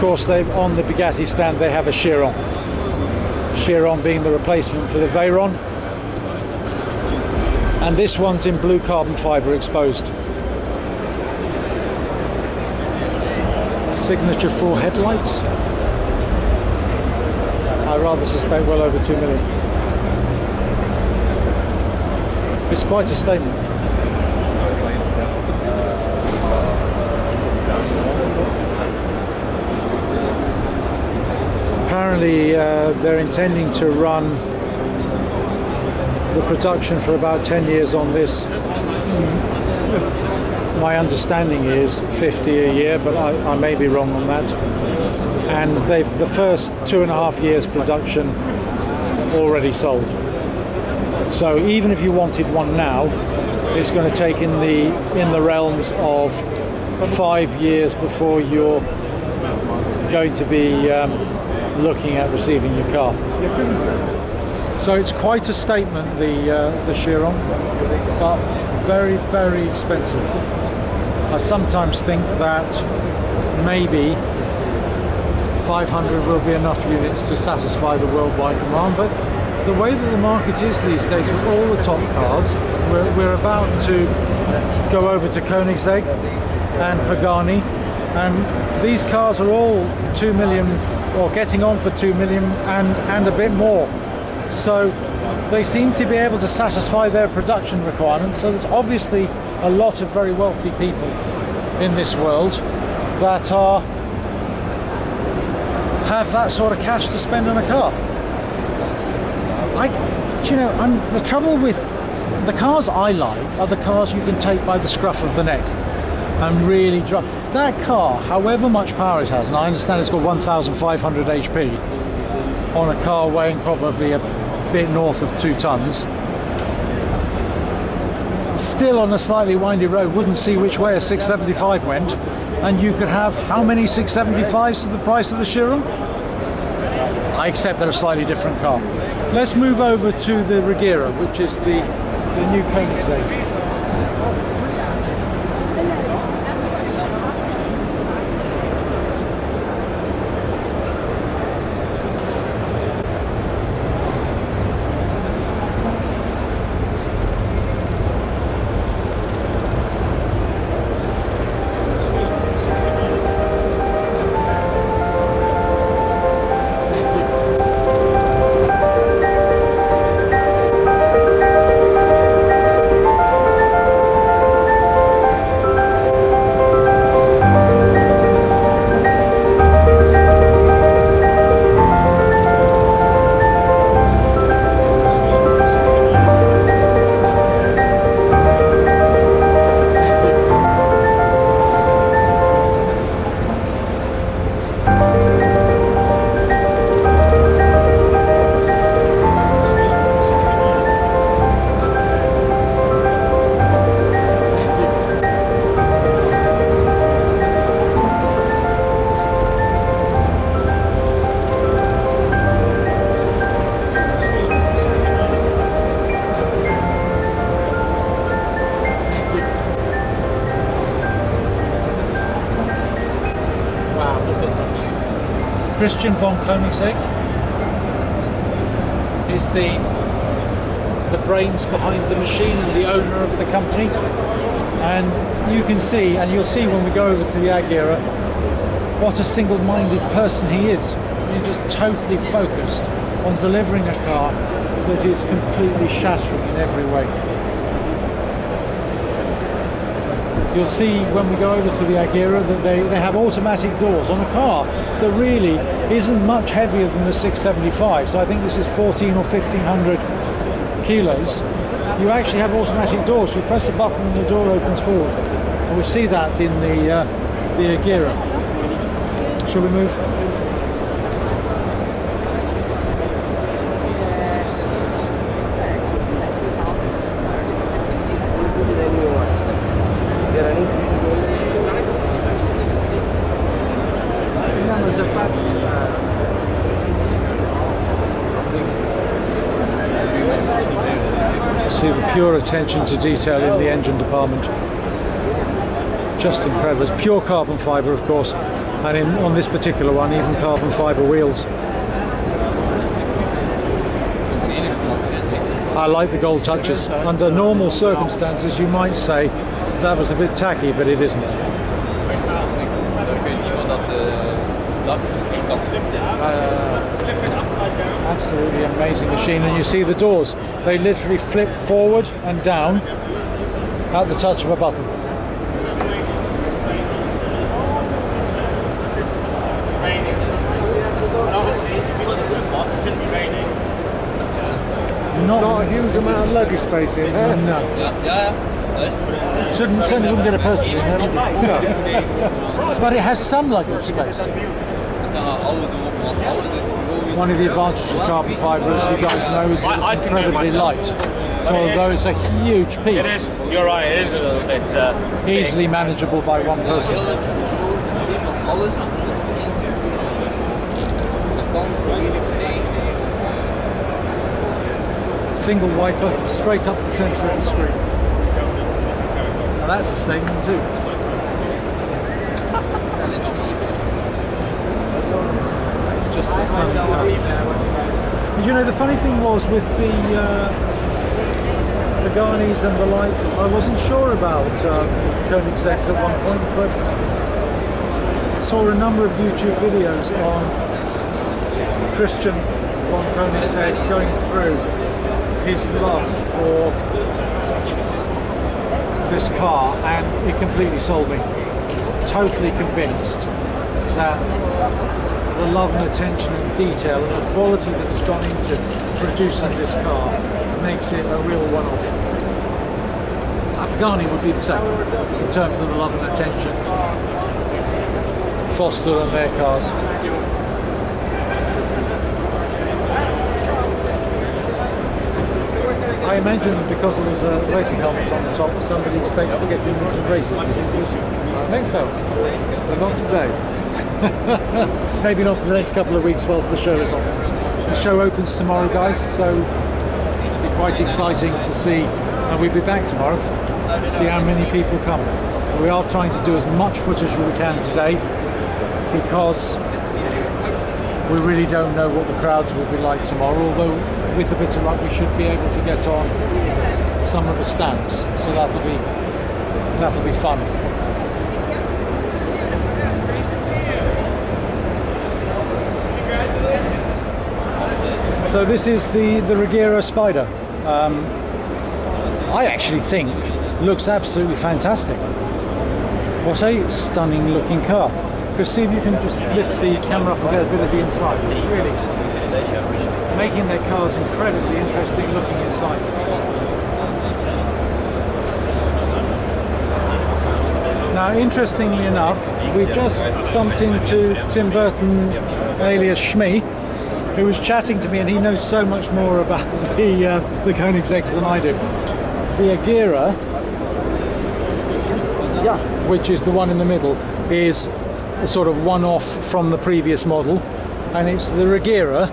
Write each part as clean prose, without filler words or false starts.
course, they've on the Bugatti stand they have a Chiron. Chiron being the replacement for the Veyron, and this one's in blue carbon fibre exposed. Signature 4 headlights. I rather suspect well over 2 million. It's quite a statement. Apparently they're intending to run the production for about 10 years on this. My understanding is 50 a year, but I may be wrong on that. And they've the first 2.5 years production already sold. So even if you wanted one now, it's going to take in the realms of 5 years before you're going to be looking at receiving your car. So it's quite a statement, the Chiron, but very, very expensive. I sometimes think that maybe 500 will be enough units to satisfy the worldwide demand, but the way that the market is these days with all the top cars, we're about to go over to Koenigsegg and Pagani, and these cars are all 2 million or getting on for 2 million and a bit more. So they seem to be able to satisfy their production requirements. So there's obviously a lot of very wealthy people in this world that have that sort of cash to spend on a car. The trouble with the cars I like are the cars you can take by the scruff of the neck and really drive. That car, however much power it has, and I understand it's got 1,500 HP on a car weighing probably a bit north of 2 tons, still on a slightly windy road wouldn't see which way a 675 went, and you could have how many 675s for the price of the Chiron? I accept they're a slightly different car. Let's move over to the Regira, which is the new Koenigsegg. Christian von Koenigsegg is the brains behind the machine and the owner of the company, and you can see, and you'll see when we go over to the Regira, what a single-minded person he is. He's just totally focused on delivering a car that is completely shattering in every way. You'll see when we go over to the Regira that they have automatic doors on a car that really isn't much heavier than the 675. So I think this is 14 or 1500 kilos. You actually have automatic doors. You press a button and the door opens forward. And we see that in the Regira. Shall we move? See the pure attention to detail in the engine department. Just incredible. It's pure carbon fibre, of course. and on this particular one even carbon fibre wheels. I like the gold touches. Under normal circumstances you might say that was a bit tacky, but it isn't. Absolutely amazing machine. And you see the doors, they literally flip forward and down at the touch of a button. Not a huge amount of luggage space in there. No. Certainly wouldn't get a person in there, would you? No. But it has some luggage space. One of the advantages of carbon fibre, as you guys know, is that it's incredibly light. So although it's a huge piece, you're right, it is a little bit easily manageable by one person. Single wiper straight up the centre of the screen. Now that's a statement too. That's just a stunning car. And you know, the funny thing was with the Pagani's and the like, I wasn't sure about Koenigsegg's at one point, but saw a number of YouTube videos on Christian von Koenigsegg going through his love for this car, and it completely sold me. Totally convinced that the love and attention and detail and the quality that has gone into producing this car makes it a real one-off. A Pagani would be the same in terms of the love and attention fostered on their cars. I imagine because there's a racing helmet on the top, somebody expects to get in this and race it. I think so. But not today. Maybe not for the next couple of weeks whilst the show is on. The show opens tomorrow, guys, so it'll be quite exciting to see, and we'll be back tomorrow to see how many people come. We are trying to do as much footage as we can today because we really don't know what the crowds will be like tomorrow, although with a bit of luck we should be able to get on some of the stands, so that'll be fun. So this is the Regira Spider. I actually think looks absolutely fantastic. What a stunning looking car. Because see if you can just lift the camera up and get a bit of the inside. It's really making their cars incredibly interesting looking inside. Now, interestingly enough, we just bumped into Tim Burton, alias Shmee, who was chatting to me, and he knows so much more about the Koenigseggs than I do. The Regira, which is the one in the middle, is a sort of one-off from the previous model, and it's the Regira,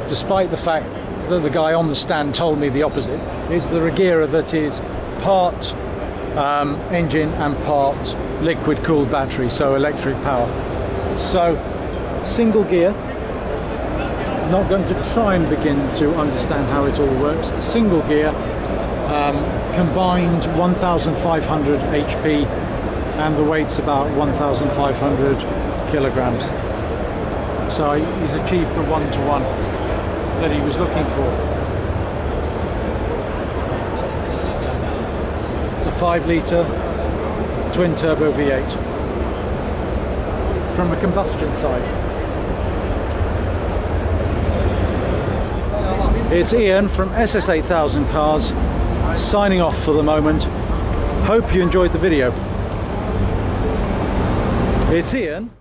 despite the fact that the guy on the stand told me the opposite. It's the Regira that is part engine and part liquid cooled battery, so electric power. So single gear. Not going to try and begin to understand how it all works. Single gear, combined 1,500 HP, and the weight's about 1,500 kilograms. So he's achieved the one-to-one that he was looking for. It's a 5-litre twin-turbo V8 from a combustion side. It's Ian from SS8000 Cars signing off for the moment. Hope you enjoyed the video. It's Ian.